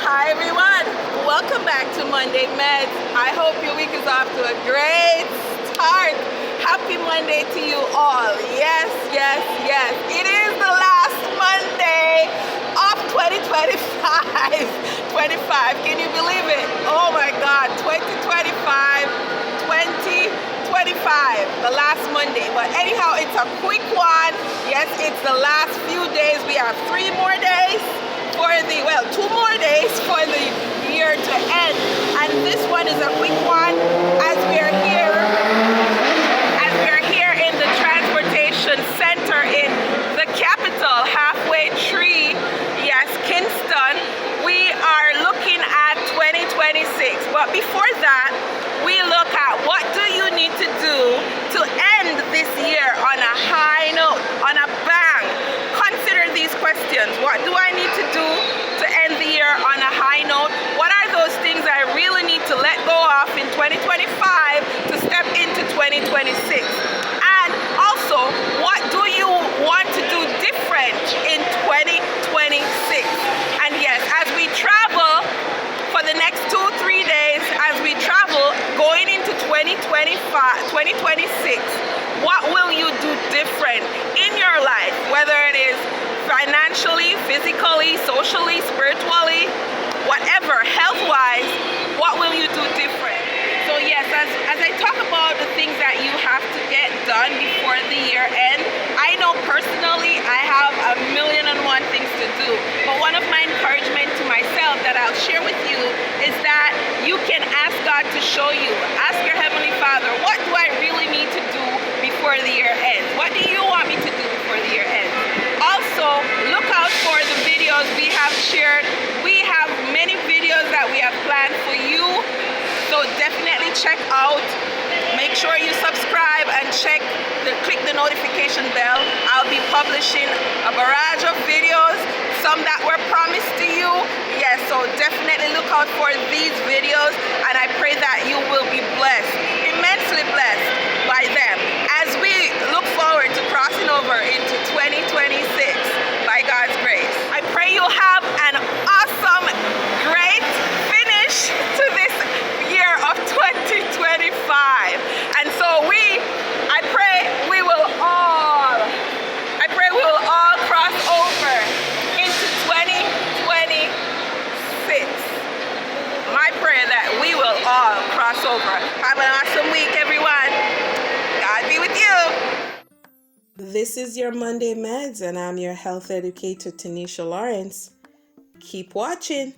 Hi everyone, welcome back to Monday Medz. I hope your week is off to a great start. Happy Monday to you all. Yes, yes, yes. It is the last Monday of 2025. 25. Can you believe it? Oh my God, 2025, 2025, the last Monday. But anyhow, it's a quick one. Yes, it's the last few days. We have 3 more days. 2 more days for the year to end, and this one is a quick one as we are here in the transportation center in the capital, halfway tree. Yes, Kingston. We are looking at 2026, but before that we look at what do you need to do to end this year on a high note, on a bang. Consider these questions. What do I need to do to end the year on a high note? What are those things I really need to let go of in 2025 to step into 2026? And also, what do you want to do different in 2026? And yes, as we travel for the next 2-3 days, as we travel going into 2026, what will you do different in your life, whether it is financially, physically, socially, spiritually, whatever, health-wise, what will you do different? So yes, as I talk about the things that you have to get done before the year end, I know personally I have 1,000,001 things to do, but one of my encouragement to myself that I'll share with you is that you can ask God to show you. Ask your Heavenly Father, what do I really need to do before the year ends? What do you want me to do before the year ends? Also, look out for the videos we have shared. We have many videos that we have planned for you, so definitely check out. Make sure you subscribe and click the notification bell. I'll be publishing a barrage of videos, some that were promised to you. Yes, so definitely look out for these videos, and I pray that you will be blessed, immensely blessed by them as we look forward to crossing over into 2026 by God's grace. I pray you have an awesome, great finish to this year of 2025. And so I pray we will all cross over into 2026. My prayer that we will all cross over. Have an awesome week, everyone. God be with you. This is your Monday Meds, and I'm your health educator, Tanisha Lawrence. Keep watching.